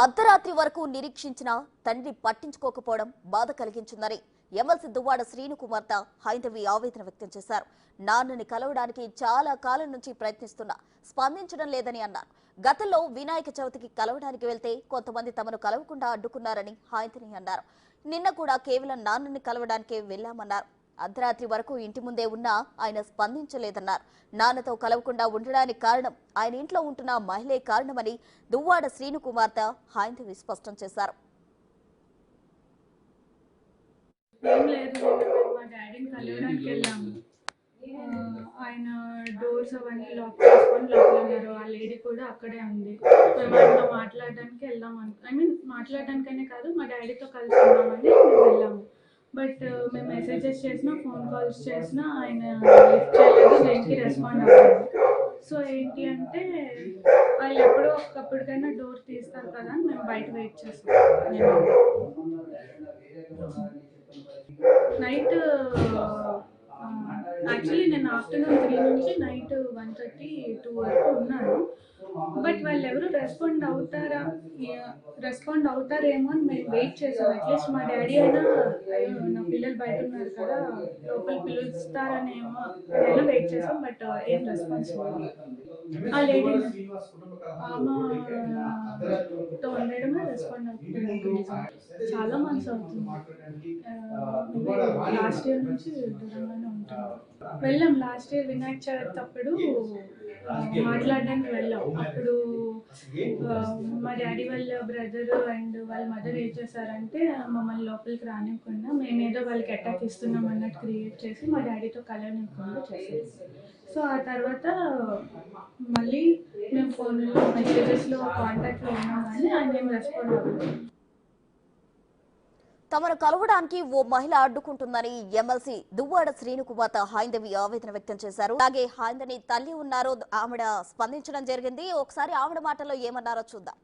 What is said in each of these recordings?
అర్ధరాత్రి వరకు నిరీక్షించిన తండ్రి పట్టించుకోకపోవడం బాధ కలిగించిందని ఎమ్మెల్సీ దువ్వాడ శ్రీను కుమార్త హైందవి ఆవేదన వ్యక్తం చేశారు. నాన్నని కలవడానికి చాలా కాలం నుంచి ప్రయత్నిస్తున్నా స్పందించడం లేదని అన్నారు. గతంలో వినాయక చవితికి కలవడానికి వెళ్తే కొంతమంది తమను కలవకుండా అడ్డుకున్నారని హైందవి అన్నారు. నిన్న కూడా కేవలం నాన్నని కలవడానికే వెళ్లామన్నారు. అర్ధరాత్రి వరకు ఇంటి ముందే ఉన్నా ఆయన స్పందించలేదన్నారు. నాన్నతో కలవకుండా ఉండడానికి కారణం ఆయన ఇంట్లో ఉంటున్న మహిళే కారణమని దువ్వాడ శ్రీను కుమార్తె హైందవి స్పష్టం చేశారు. ఆయన డోర్స్ అవన్నీ లాక్ చేసుకొని లోపల ఉన్నారు. ఆ లేడీ కూడా అక్కడే ఉంది. మేము ఆయనతో మాట్లాడడానికి వెళ్దాం మాట్లాడడానికనే కాదు, మా డాడీతో కలిసి ఉన్నామని వెళ్ళాము. బట్ మేము మెసేజెస్ చేసినా, ఫోన్ కాల్స్ చేసినా ఆయన లిఫ్ట్ చేయలేదు, దేనికి రెస్పాండ్ అవ్వలేదు. సో ఏంటి అంటే వాళ్ళు ఎప్పుడో ఒకప్పటికైనా డోర్ తీస్తారు కదా అని మేము బయట వెయిట్ చేస్తాం. నైట్ యాక్చువల్లీ నేను ఆఫ్టర్నూన్ 3 నుంచి నైట్ 1:30, 2 వరకు ఉన్నాను. బట్ వాళ్ళు ఎవరు రెస్పాండ్ అవుతారేమో అని మేము వెయిట్ చేసాం. అట్లీస్ట్ మా డాడీ అయినా నా పిల్లలు బయట ఉన్నారు కదా, లోపల పిలుస్తారనేమో అయినా వెయిట్ చేసాం. బట్ ఏం రెస్పాన్స్ లేదు. ఆ లేడీ ఆమెతో ఉండడమే రెస్పాండ్ అవుతుంది. చాలా మంత్స్ అవుతుంది. లాస్ట్ ఇయర్ నుంచి దూరంగానే ఉంటాం. వెళ్ళాం లాస్ట్ ఇయర్ వినాయక చవితి అప్పుడు మాట్లాడడానికి వెళ్ళాం. అప్పుడు మా డాడీ వాళ్ళ బ్రదర్ అండ్ వాళ్ళ మదర్ ఏం చేశారంటే మమ్మల్ని లోపలికి రానివ్వకుండా మేమేదో వాళ్ళకి అటాక్ ఇస్తున్నాం అన్నట్టు క్రియేట్ చేసి మా డాడీతో కలవనివ్వకుండా చేశారు. సో ఆ తర్వాత మళ్ళీ మేము ఫోన్లో మెసేజెస్లో కాంటాక్ట్లో ఉన్నాం కానీ ఆయన ఏం రెస్పాండ్ అవ్వలేదు. తమను కలవడానికి ఓ మహిళ అడ్డుకుంటుందని ఎమ్మెల్సీ దువ్వాడ శ్రీను కుమార్తె హైందవి ఆవేదన వ్యక్తం చేశారు. అలాగే హైందని తల్లి ఉన్నారు, ఆవిడ స్పందించడం జరిగింది. ఒకసారి ఆవిడ మాటల్లో ఏమన్నారో చూద్దాం.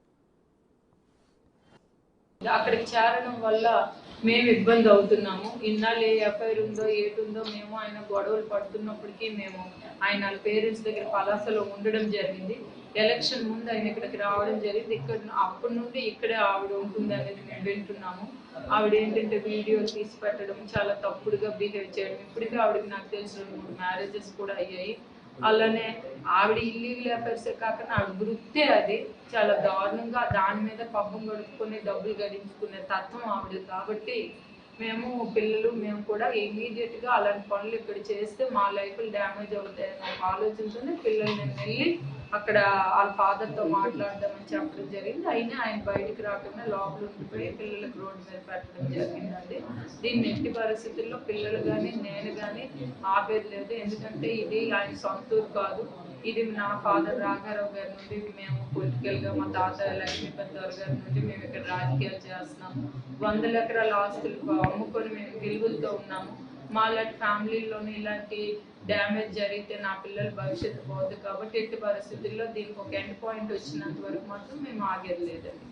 అక్కడికి చేరడం వల్ల మేము ఇబ్బంది అవుతున్నాము. ఇన్నాళ్ళు ఏ ఎఫ్ఐఆర్ ఉందో ఏటుందో మేము ఆయన గొడవలు పడుతున్నప్పటికీ మేము ఆయన పేరెంట్స్ దగ్గర పలాసలో ఉండడం జరిగింది. ఎలక్షన్ ముందు ఆయన ఇక్కడికి రావడం జరిగింది. అప్పటి నుండి ఇక్కడే ఆవిడ ఉంటుంది అనేది మేము వింటున్నాము. ఆవిడ ఏంటంటే వీడియోలు తీసి పెట్టడం, చాలా తప్పుడుగా బిహేవ్ చేయడం. ఇప్పటికీ ఆవిడకి నాకు తెలిసిన 3 మ్యారేజెస్ కూడా అయ్యాయి. అలానే ఆవిడ ఇల్లీగల్ అఫైర్సే కాకుండా ఆవిడ వృత్తే అది చాలా దారుణంగా దాని మీద పబ్బం గడుపుకుని డబ్బులు గడించుకునే తత్వం ఆవిడ. కాబట్టి మేము పిల్లలు మేము కూడా ఇమీడియట్గా అలాంటి పనులు ఇక్కడ చేస్తే మా లైఫ్లు డ్యామేజ్ అవుతాయని ఒక ఆలోచనతోనే పిల్లలు నేను వెళ్ళి అక్కడ వాళ్ళ ఫాదర్తో మాట్లాడదామని చెప్పడం జరిగింది. అయినా ఆయన బయటకు రాకుండా లోపల ఉండిపోయి పిల్లలకు రోడ్డు మీద పెట్టడం జరిగిందండి. దీన్ని ఎట్టి పరిస్థితుల్లో పిల్లలు కానీ నేను కానీ ఆపేది లేదు. ఎందుకంటే ఇది ఆయన సొంతూరు కాదు. ఇది నా ఫాదర్ రాఘారావు గారి నుండి మేము పొలిటికల్గా మా తాత లక్ష్మీపతి గారి నుండి మేము ఇక్కడ రాజకీయాలు చేస్తున్నాము. 100 ఎకరాల ఆస్తులు అమ్ముకొని మేము విలువలతో ఉన్నాము. మాలాంటి ఫ్యామిలీలోనే ఇలాంటి డ్యామేజ్ జరిగితే నా పిల్లల భవిష్యత్తు పోదు. కాబట్టి ఎట్టి పరిస్థితుల్లో దీనికి ఒక ఎండ్ పాయింట్ వచ్చినంత వరకు మాత్రం మేము ఆగేది లేదండి.